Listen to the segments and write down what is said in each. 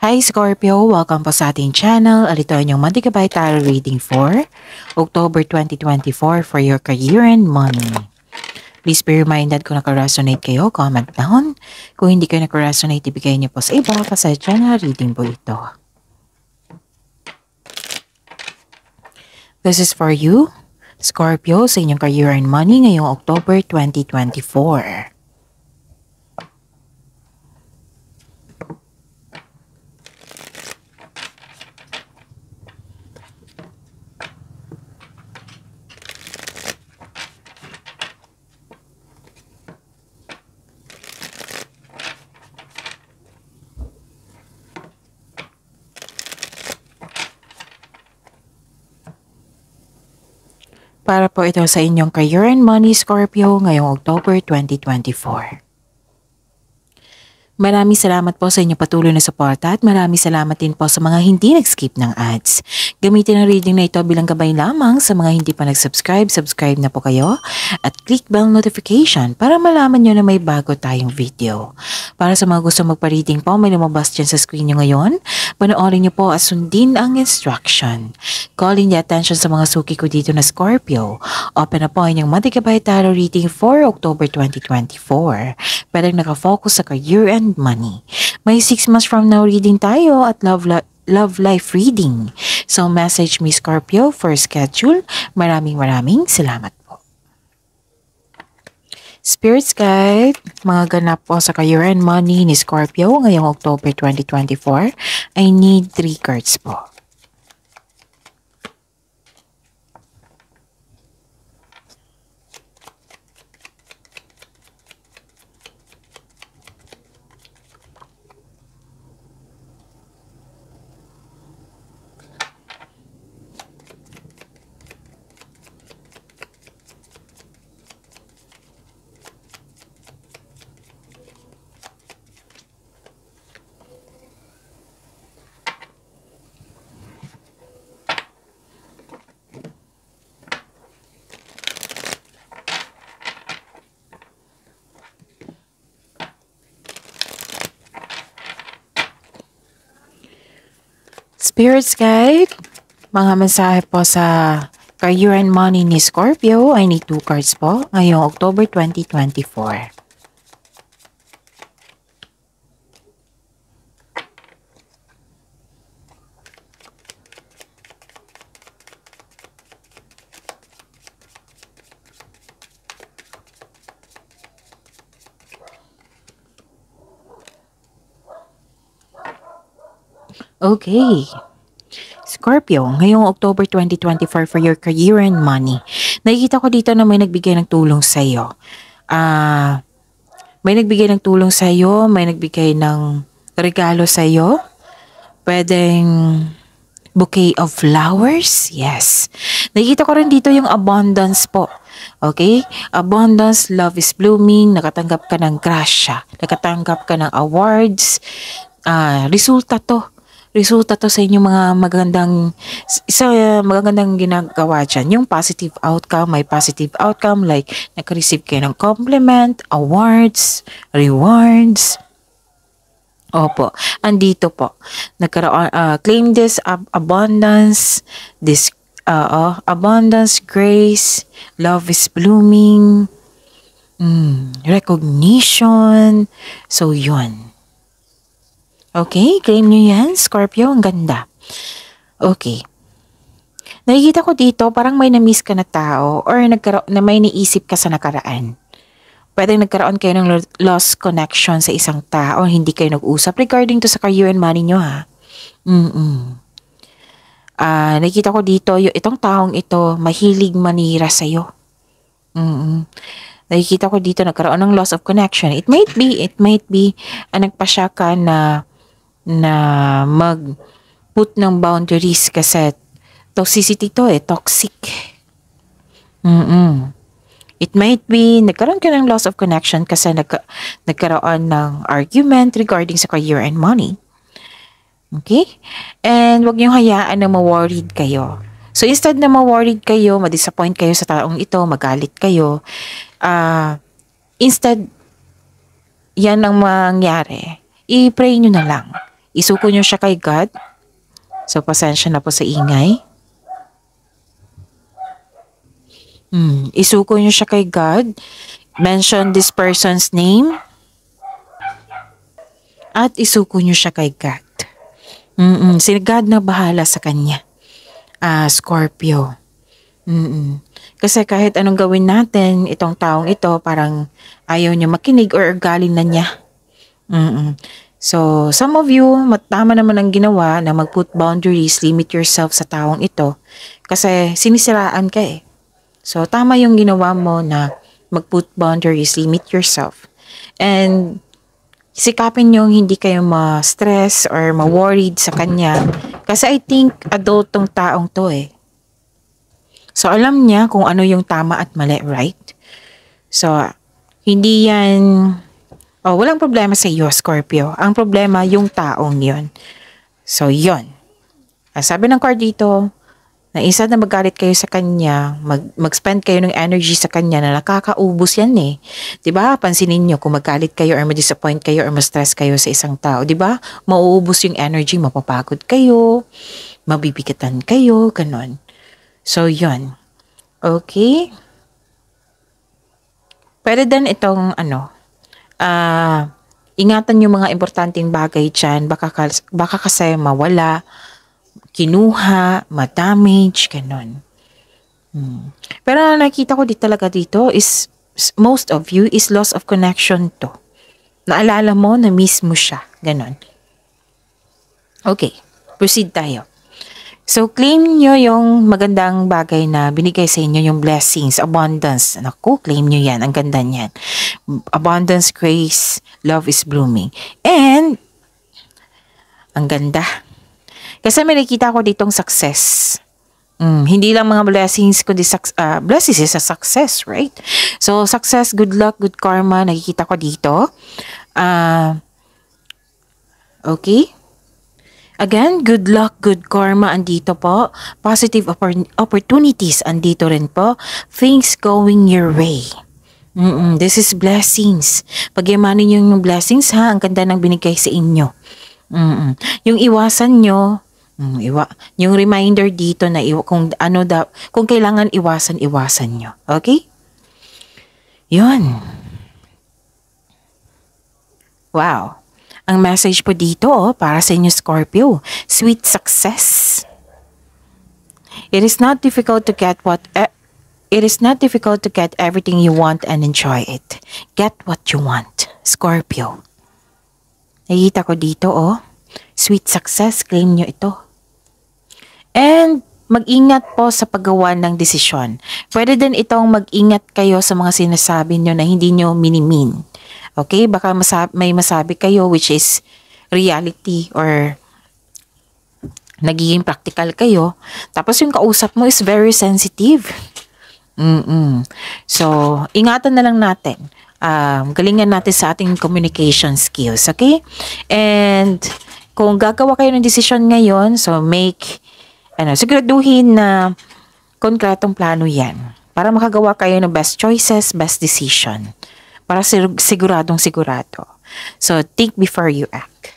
Hi Scorpio! Welcome po sa ating channel. Ito ang inyong monthly gabay tarot reading for October 2024 for your career and money. Please be reminded kung naka-resonate kayo, comment down. Kung hindi kayo naka-resonate, ibigay niyo po sa iba kasi channel reading po ito. This is for you, Scorpio, sa inyong career and money ngayong October 2024. Para po ito sa inyong career and money, Scorpio, ngayong October 2024. Maraming salamat po sa inyong patuloy na suporta at maraming salamat din po sa mga hindi nag-skip ng ads. Gamitin ang reading na ito bilang gabay lamang sa mga hindi pa nag-subscribe. Subscribe na po kayo at click bell notification para malaman nyo na may bago tayong video. Para sa mga gusto magpa-reading po, may lumabas dyan sa screen nyo ngayon. Panoorin nyo po at sundin ang instruction. Calling the attention sa mga suki ko dito na Scorpio. Open na po ang inyong monthly gabay tarot reading for October 2024. Pwedeng nakafocus sa career and money. May 6 months from now reading tayo at love life reading. So message me Scorpio for schedule. Maraming salamat po. Spirits Guide, mga ganap po sa career and money ni Scorpio ngayong October 2024. I need 3 cards po. Spirits Guide, mga mensahe po sa career and money ni Scorpio. I need 2 cards po ngayong October 2024. Okay. Scorpio, ngayong October 2024 for your career and money. Nakikita ko dito na may nagbigay ng tulong sa iyo. May nagbigay ng tulong sa iyo, may nagbigay ng regalo sa iyo. Pwedeng bouquet of flowers. Yes. Nakikita ko rin dito yung abundance po. Okay? Abundance, love is blooming, nakatanggap ka ng grasya, nakatanggap ka ng awards. Resulta to sa inyong mga magagandang ginagawa dyan. Yung positive outcome, may positive outcome like nakareceive kayo ng compliment, awards, rewards. Opo, andito po. Nagkaroon, claim this abundance, abundance, grace, love is blooming, recognition. So, yun. Okay, claim nyo yan, Scorpio. Ang ganda. Okay. Nakikita ko dito, parang may na-miss ka na tao or na may naisip ka sa nakaraan. Pwedeng nagkaroon kayo ng lost connection sa isang tao, hindi kayo nag-usap regarding to sa career and money nyo, ha? Nakikita ko dito, itong taong ito, mahilig manira sa'yo. Nakikita ko dito, nagkaroon ng loss of connection. It might be, nagpasya ka na mag-put ng boundaries kasi toxicity to toxic. It might be, nagkaroon ka ng loss of connection kasi nagkaroon ng argument regarding sa career and money. Okay? And wag niyong hayaan na ma-worried kayo. So instead na ma-worried kayo, ma-disappoint kayo sa taong ito, magalit kayo, instead, yan ang mangyari. I-pray nyo na lang. Isuko nyo siya kay God. So, pasensya na po sa ingay. Isuko nyo siya kay God. Mention this person's name. At isuko nyo siya kay God. Si God na bahala sa kanya. Scorpio. Kasi kahit anong gawin natin, itong taong ito, parang ayaw niya makinig or galing na niya. So, some of you, tama naman ang ginawa na mag-put boundaries, limit yourself sa taong ito. Kasi sinisiraan ka eh. So, tama yung ginawa mo na mag-put boundaries, limit yourself. And sikapin yung hindi kayo ma-stress or ma-worried sa kanya. Kasi I think adult tong taong to eh. So, alam niya kung ano yung tama at mali, right? So, hindi yan... walang problema sa iyo, Scorpio. Ang problema, yung taong yon. So, yon. Sabi ng card dito, na isa na magalit kayo sa kanya, mag-spend kayo ng energy sa kanya na nakakaubos yan eh. 'Di ba? Pansinin niyo kung magalit kayo or ma-disappoint kayo or ma-stress kayo sa isang tao, 'di ba? Mauubos yung energy, mapapagod kayo, mabibigatan kayo, ganon. So, yon. Okay? Pwede din itong ingatan yung mga importanteng bagay dyan, baka kasi mawala, kinuha, ma-damage, ganon. Pero nakita ko talaga dito is, most of you is loss of connection to. Naalala mo na miss mo siya, ganon. Okay, proceed tayo. So, claim nyo yung magandang bagay na binigay sa inyo, yung blessings, abundance. Naku, claim nyo yan. Ang ganda niyan. Abundance, grace, love is blooming. And, ang ganda. Kasi may nakita ko ditong success. Hindi lang mga blessings, kundi blessings is a success, right? So, success, good luck, good karma, nakikita ko dito. Okay? Again, good luck, good karma, andito po. Positive opportunities, andito rin po. Things going your way. This is blessings. Pagyamanin nyo yung blessings ha, ang ganda ng binigay sa inyo. Yung iwasan nyo, yung reminder dito na kung kailangan iwasan nyo. Okay? Yun. Wow. Ang message po dito para sa inyo, Scorpio, sweet success. It is not difficult to get everything you want and enjoy it. Get what you want, Scorpio. Nakita ko dito, sweet success, claim nyo ito. And mag-ingat po sa paggawa ng desisyon. Pwede din itong mag-ingat kayo sa mga sinasabi nyo na hindi nyo minimin. Okay? Baka may masabi kayo which is reality or nagiging practical kayo. Tapos yung kausap mo is very sensitive. So, ingatan na lang natin. Galingan natin sa ating communication skills. Okay? And kung gagawa kayo ng desisyon ngayon, so siguraduhin na konkretong plano yan. Para makagawa kayo ng best choices, best decision. Para siguradong sigurado. So, think before you act.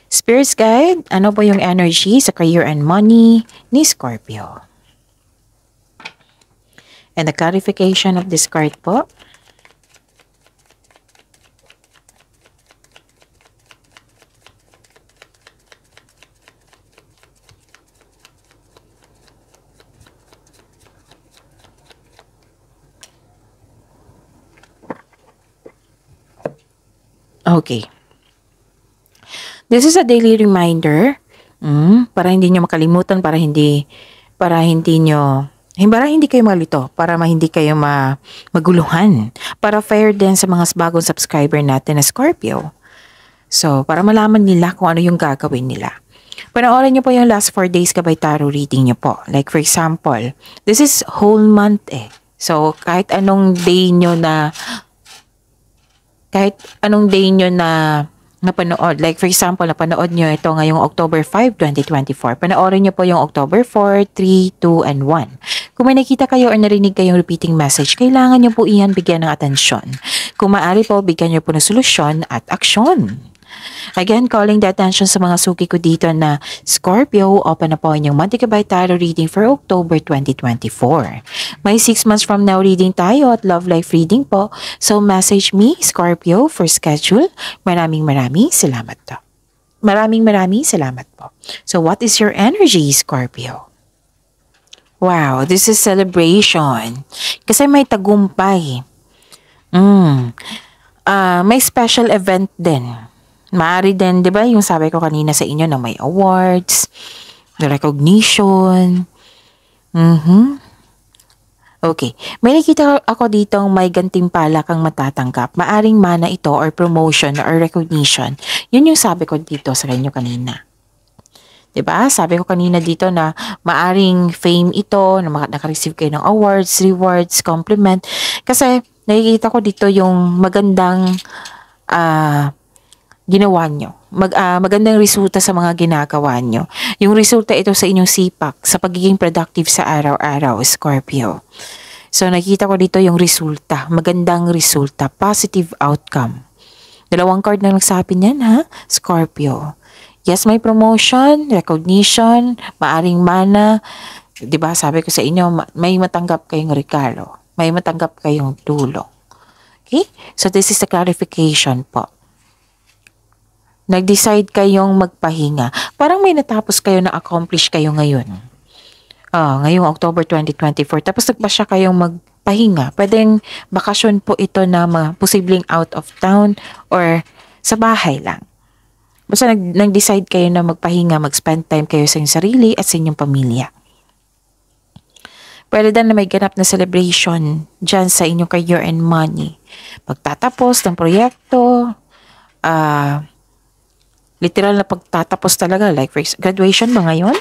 Spirits guide, ano po yung energy sa career and money ni Scorpio? And the clarification of this card po. Okay. This is a daily reminder para hindi nyo makalimutan, para hindi kayo malito, para hindi kayo maguluhan, para fair din sa mga bagong subscriber natin na Scorpio. So, para malaman nila kung ano yung gagawin nila. Panoorin nyo po yung last 4 days kabay tarot reading nyo po. Like for example, this is whole month eh. So, kahit anong day nyo na napanood. Like for example, napanood nyo ito ngayong October 5, 2024. Panoorin nyo po yung October 4, 3, 2, and 1. Kung may nakita kayo or narinig kayong repeating message, kailangan nyo po iyan bigyan ng atensyon. Kung maaari po, bigyan nyo po ng solusyon at aksyon. Again, calling the attention sa mga suki ko dito na Scorpio, open na po inyong monthly kabay tarot reading for October 2024. May 6 months from now reading tayo at love life reading po. So message me, Scorpio, for schedule. Maraming salamat to. Maraming salamat po. So what is your energy, Scorpio? Wow, this is celebration. Kasi may tagumpay. May special event din. Maaari din, di ba, yung sabi ko kanina sa inyo na may awards, recognition. Okay. May nakita ako dito may gantimpala kang matatanggap. Maaring mana ito or promotion or recognition. Yun yung sabi ko dito sa inyo kanina. Diba? Sabi ko kanina dito na maaring fame ito, na naka-receive kayo ng awards, rewards, compliment. Kasi nakikita ko dito yung magandang ginawa nyo. Magandang resulta sa mga ginagawa nyo. Yung resulta ito sa inyong sipak, sa pagiging productive sa araw-araw, Scorpio. So, nakita ko dito yung resulta. Magandang resulta. Positive outcome. 2 card na nagsabi niyan, ha? Scorpio. Yes, may promotion, recognition, maaring mana. Diba, sabi ko sa inyo, may matanggap kayong regalo. May matanggap kayong tulong. Okay? So, this is the clarification po. Nag-decide kayong magpahinga. Parang may natapos kayo na accomplish kayo ngayon. Ngayong October 2024. Tapos nagpasya kayong magpahinga. Pwedeng bakasyon po ito na posibleng out of town or sa bahay lang. Basta nag-decide kayo na magpahinga, mag-spend time kayo sa inyong sarili at sa inyong pamilya. Pwede din na may ganap na celebration dyan sa inyong career and money. Pagtatapos ng proyekto, literal na pagtatapos talaga, like graduation ba ngayon?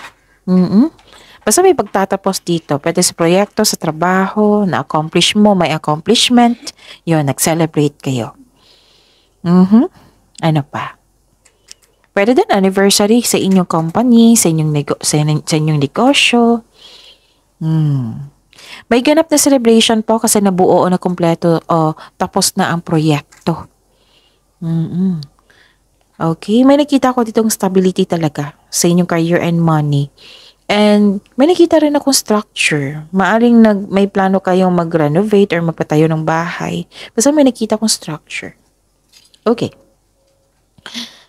Basta may pagtatapos dito, pwede sa proyekto, sa trabaho, na-accomplish mo, may accomplishment, yun, nag-celebrate kayo. Ano pa? Pwede din anniversary sa inyong company, sa inyong negosyo. May ganap na celebration po kasi nabuo o na kumpleto o tapos na ang proyekto. Okay, may nakita ko ditong stability talaga sa inyong career and money. And may nakita rin akong structure. Maaring may plano kayong mag-renovate or magpatayo ng bahay. Basta may nakita akong structure. Okay.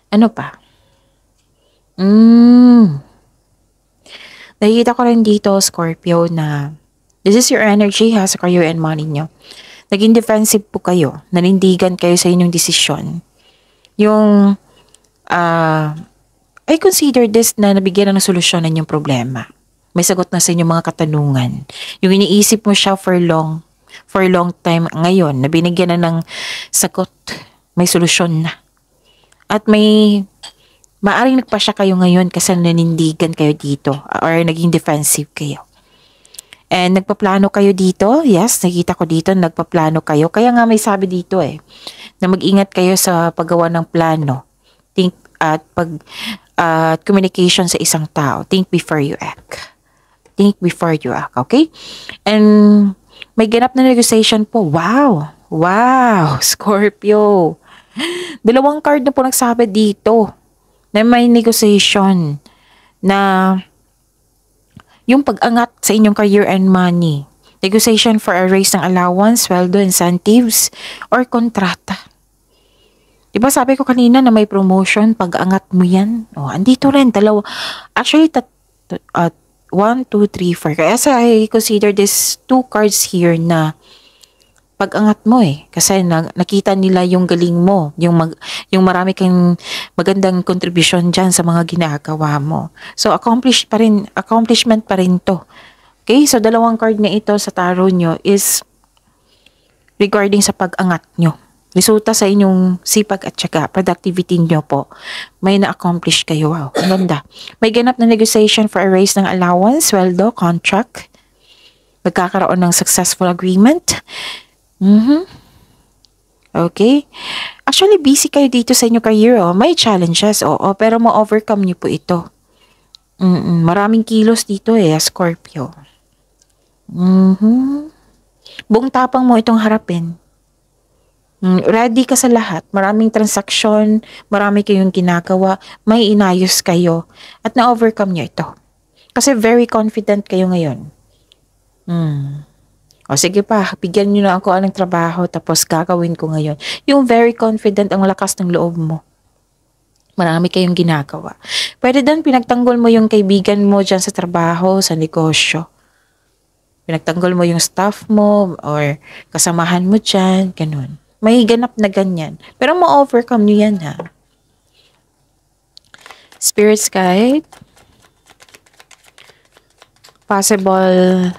Ano pa? Nakikita ko rin dito, Scorpio, na this is your energy ha, sa career and money nyo. Naging defensive po kayo. Nanindigan kayo sa inyong desisyon. Yung I consider this na nabigyan ng solusyon ng inyong problema. May sagot na sa inyong mga katanungan. Yung iniisip mo siya for long time ngayon, na binigyan na ng sagot, may solusyon na. At maaring nagpasya kayo ngayon kasi nanindigan kayo dito or naging defensive kayo. And nagpaplano kayo dito, yes, nakita ko dito, nagpaplano kayo. Kaya nga may sabi dito na mag-ingat kayo sa paggawa ng plano. Think at communication sa isang tao. Think before you act. Think before you act, okay? And may ganap na negotiation po. Wow, Scorpio. 2 card na po nagsabi dito na may negotiation na yung pag-angat sa inyong career and money. Negotiation for a raise ng allowance, sweldo, incentives, or kontrata. Diba sabi ko kanina na may promotion, pag-angat mo yan. Andito rin, 2. Actually, 1, 2, 3, 4. Kaya I consider this 2 cards here na pag-angat mo Kasi nakita nila yung galing mo. Yung marami kang magandang contribution dyan sa mga ginagawa mo. So, accomplishment pa rin to. Okay? So, 2 card na ito sa tarot nyo is regarding sa pag-angat nyo. Resulta sa inyong sipag at syaga, productivity nyo po. May na-accomplish kayo. Wow, ang ganda. May ganap na negotiation for a raise ng allowance, sweldo, contract. Magkakaroon ng successful agreement. Okay. Actually, busy kayo dito sa inyo career, oh. May challenges, oo, pero ma-overcome niyo po ito. Maraming kilos dito Scorpio. Buong tapang mo itong harapin. Ready ka sa lahat. Maraming transaksyon, marami kayong ginagawa, may inayos kayo, at na-overcome niyo ito. Kasi very confident kayo ngayon. O sige pa, bigyan niyo na ako ng trabaho tapos gagawin ko ngayon. Yung very confident, ang lakas ng loob mo. Marami kayong ginagawa. Pwede doon pinagtanggol mo yung kaibigan mo dyan sa trabaho, sa negosyo. Pinagtanggol mo yung staff mo or kasamahan mo dyan, ganun. May ganap na ganyan. Pero ma-overcome nyo yan ha. Spirit's Guide. Possible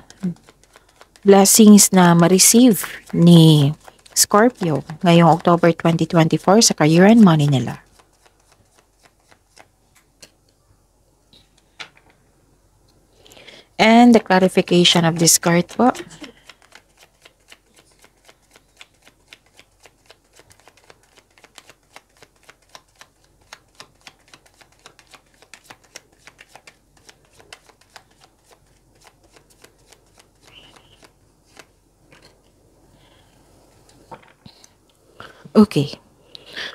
blessings na ma-receive ni Scorpio ngayong October 2024 sa career and money nila. And the clarification of this card po. Okay.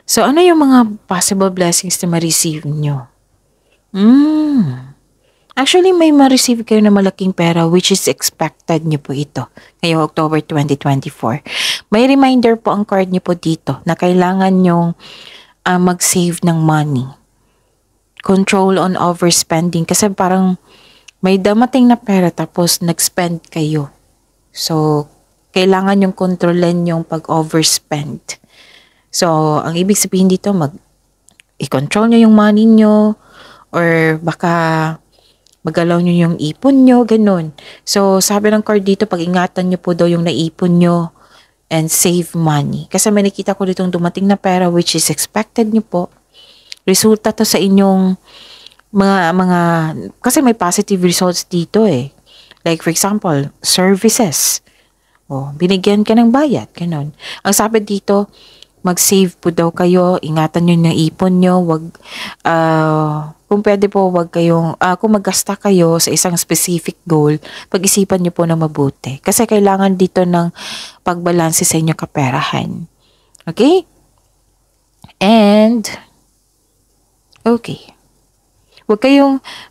So, ano yung mga possible blessings na ma-receive nyo? Actually, may ma-receive kayo na malaking pera which is expected nyo po ito ngayong October 2024. May reminder po ang card nyo po dito na kailangan nyong mag-save ng money. Control on overspending kasi parang may damating na pera tapos nag-spend kayo. So, kailangan yung kontrolin yung pag-overspend. So, ang ibig sabihin dito, i-control nyo yung money nyo or baka magalaw nyo yung ipon nyo, ganun. So, sabi ng card dito, pag-ingatan nyo po daw yung naipon nyo and save money. Kasi may nakita ko ditong dumating na pera which is expected nyo po. Resulta to sa inyong mga kasi may positive results dito Like for example, services. Binigyan ka ng bayad, ganun. Ang sabi dito, mag-save po daw kayo, ingatan nyo ng ipon nyo, kung pwede po, kung maggasta kayo sa isang specific goal, pag-isipan nyo po na mabuti. Kasi kailangan dito ng pagbalanse sa inyong kaperahan. Okay? And, okay.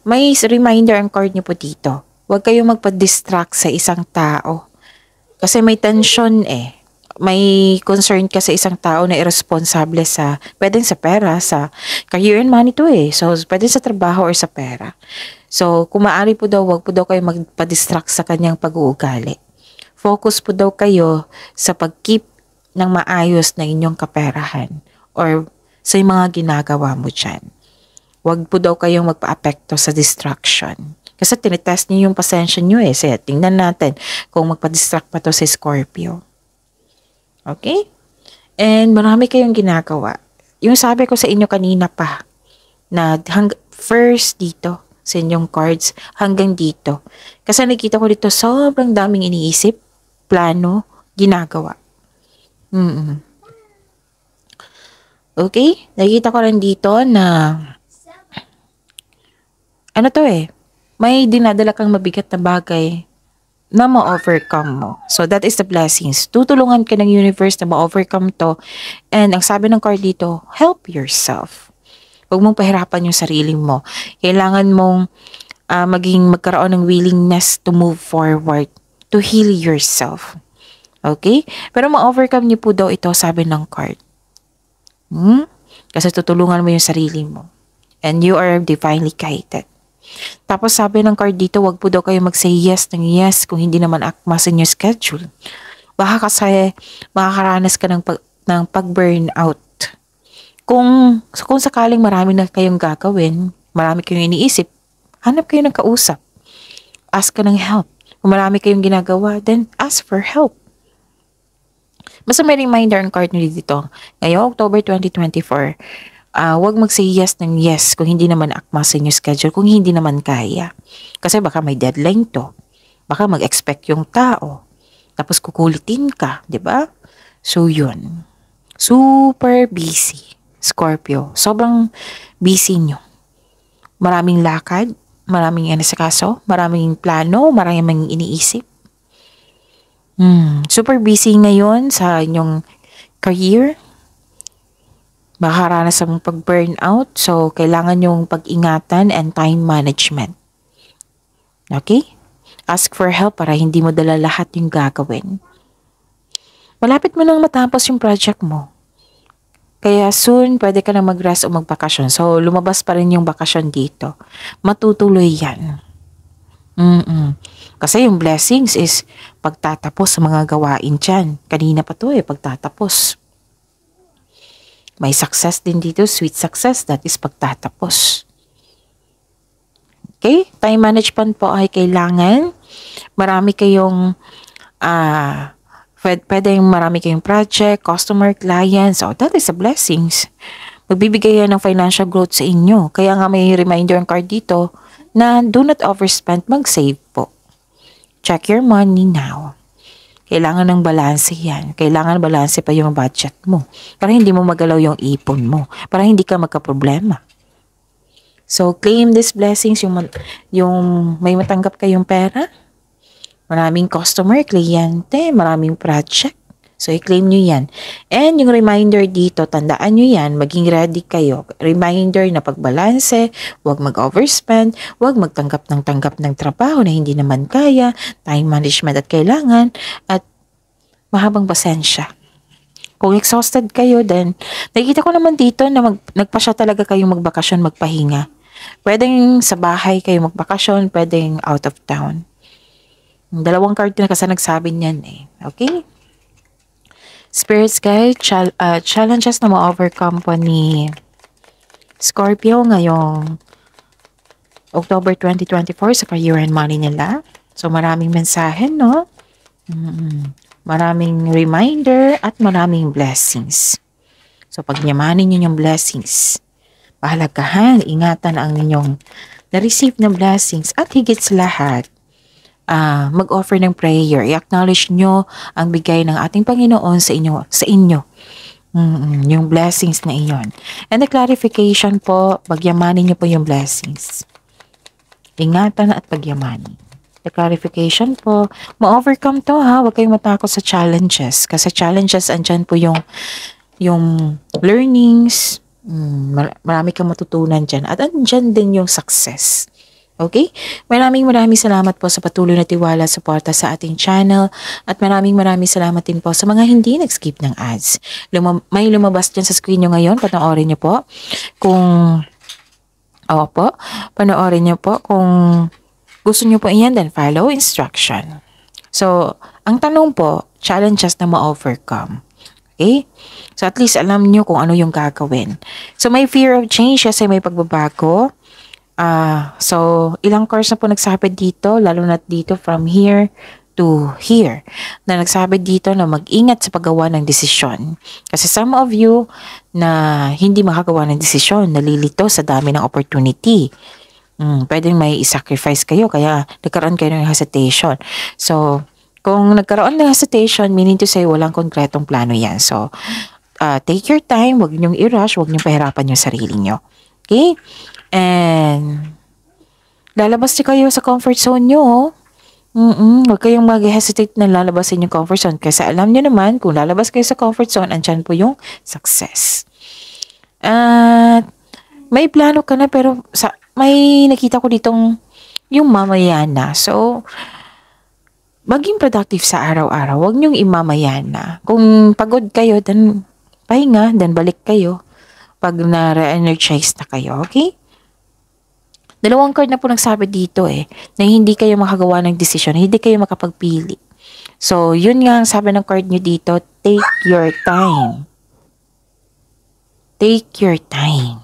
May reminder ang card nyo po dito. Huwag kayong magpa-distract sa isang tao. Kasi may tension May concern ka sa isang tao na irresponsable pwedeng sa pera, sa career and money to So, pwedeng sa trabaho or sa pera. So, kung maaari po daw, wag po daw kayo magpa-distract sa kanyang pag-uugali. Focus po daw kayo sa pag-keep ng maayos na inyong kaperahan or sa mga ginagawa mo dyan. Wag po daw kayong magpa-apekto sa distraction. Kasi tinitest niyo yung pasensya niyo So, tingnan natin kung magpa-distract pa to si Scorpio. Okay? And marami kayong ginagawa. Yung sabi ko sa inyo kanina pa, na first dito, sa inyong cards, hanggang dito. Kasi nakita ko dito, sobrang daming iniisip, plano, ginagawa. Okay? Nakita ko rin dito na, may dinadala kang mabigat na bagay na ma-overcome mo. So, that is the blessings. Tutulungan ka ng universe na ma-overcome to. And ang sabi ng card dito, help yourself. Huwag mong pahirapan yung sarili mo. Kailangan mong magkaroon ng willingness to move forward, to heal yourself. Okay? Pero ma-overcome niyo po daw ito, sabi ng card. Kasi tutulungan mo yung sarili mo. And you are divinely guided. Tapos sabi ng card dito, wag po daw kayo mag-say yes ng yes kung hindi naman akma sa inyo schedule. Baka kasi makakaranas ka ng pag-burnout. Kung sakaling marami na kayong gagawin, marami kayong iniisip, hanap kayo ng kausap. Ask ka ng help. Kung marami kayong ginagawa, then ask for help. Basta may reminder ang card nyo dito. Ngayong October 2024, wag mag-say yes ng yes kung hindi naman akma sa inyo schedule, kung hindi naman kaya. Kasi baka may deadline to. Baka mag-expect yung tao. Tapos kukulitin ka, di ba? So, yun. Super busy, Scorpio. Sobrang busy nyo. Maraming lakad, maraming inasikaso, maraming plano, maraming iniisip. Super busy ngayon sa inyong career. Makakaranas ng pag-burnout. So, kailangan yung pag-ingatan and time management. Okay? Ask for help para hindi mo dala lahat yung gagawin. Malapit mo nang matapos yung project mo. Kaya soon, pwede ka na mag-rest o magbakasyon. So, lumabas pa rin yung bakasyon dito. Matutuloy yan. Kasi yung blessings is pagtatapos sa mga gawain dyan. Kanina pa to pagtatapos. May success din dito, sweet success, that is pagtatapos. Okay? Time management po ay kailangan. Marami kayong marami kayong project, customer, clients. So, that is a blessings. Magbibigay yan ng financial growth sa inyo. Kaya nga may reminder ang card dito na do not overspend, mag-save po. Check your money now. Kailangan ng balanse yan. Kailangan balanse pa yung budget mo. Para hindi mo magalaw yung ipon mo. Para hindi ka magka-problema. So, claim these blessings, yung may matanggap kayong pera. Maraming customer, kliyente, maraming project. So, i-claim nyo yan. And yung reminder dito, tandaan nyo yan, maging ready kayo. Reminder na pagbalanse, huwag mag-overspend, huwag magtanggap ng trabaho na hindi naman kaya, time management at kailangan, at mahabang pasensya. Kung exhausted kayo, then nakikita ko naman dito na nagpasya talaga kayong magbakasyon, magpahinga. Pwedeng sa bahay kayo magbakasyon, pwedeng out of town. Dalawang card na kasi nagsabi niyan Okay? Spirits guide, challenges na ma-overcome po ni Scorpio ngayong October 2024 sa career and money nila. So maraming mensahe, no? Maraming reminder at maraming blessings. So pagyamanin nyo yung blessings. Pahalagahan, ingatan ang inyong na-receive na blessings at higit sa lahat, mag-offer ng prayer. I-acknowledge nyo ang bigay ng ating Panginoon sa inyo. Yung blessings na iyon. And the clarification po, pagyamanin nyo po yung blessings. Ingatan at pagyamanin. The clarification po, ma-overcome to Huwag kayong matakot sa challenges. Kasi challenges, andyan po yung learnings. Marami kang matutunan dyan. At andyan din yung success. Okay? Maraming salamat po sa patuloy na tiwala at suporta sa ating channel at maraming salamat din po sa mga hindi nag-skip ng ads. May lumabas dyan sa screen nyo ngayon, panoorin nyo po. Panoorin nyo po kung gusto nyo po iyan, then follow instruction. So, ang tanong po, challenges na ma-overcome. Okay? So, at least alam nyo kung ano yung gagawin. So, may fear of change kasi may pagbabago. So, ilang course na po nagsabi dito, lalo na dito from here to here, na nagsabi dito na mag-ingat sa paggawa ng desisyon. Kasi some of you na hindi makagawa ng desisyon, nalilito sa dami ng opportunity. Pwedeng may i-sacrifice kayo, kaya nagkaroon kayo ng hesitation. So, kung nagkaroon ng hesitation, meaning to say, walang konkretong plano yan. So, take your time, huwag niyong i-rush, huwag niyong pahirapan yung sarili niyo. Okay? And lalabas niyo kayo sa comfort zone nyo. Huwag kayong mag-hesitate na lalabasin yung comfort zone. Kasi alam niyo naman, kung lalabas kayo sa comfort zone, andyan po yung success. At may plano ka na pero may nakita ko ditong yung mamaya na. So, maging productive sa araw-araw. Huwag niyong imamayan na. Kung pagod kayo, then pahinga, then balik kayo. Pag na-re-energize na kayo, okay? Dalawang card na po nagsabi dito na hindi kayo makagawa ng desisyon, hindi kayo makapagpili. So, yun nga ang sabi ng card nyo dito, take your time. Take your time.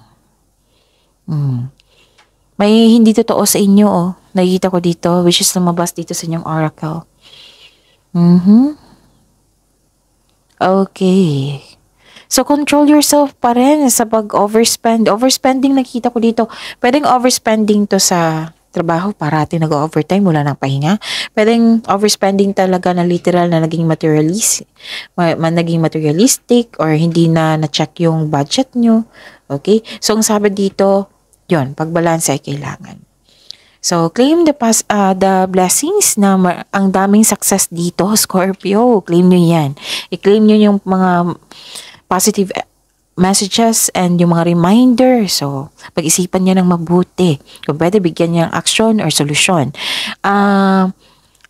May hindi totoo sa inyo, nakikita ko dito, which is lumabas dito sa inyong oracle. Okay. So, control yourself pa rin sa pag-overspend. Overspending nakita ko dito. Pwedeng overspending to sa trabaho, parati nag-overtime, wala nang pahinga. Pwedeng overspending talaga na literal na naging naging materialistic or hindi na na-check yung budget nyo. Okay? So, ang sabi dito, yun, pagbalanse ay kailangan. So, claim the blessings na ang daming success dito, Scorpio. Claim nyo yan. I-claim nyo yung mga positive messages and yung mga reminder. So, pag-isipan niya ng mabuti. Kung pwede, bigyan niya ng action or solusyon.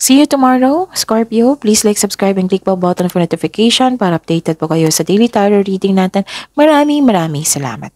See you tomorrow, Scorpio. Please like, subscribe, and click the button for notification para updated po kayo sa daily tarot reading natin. Maraming salamat.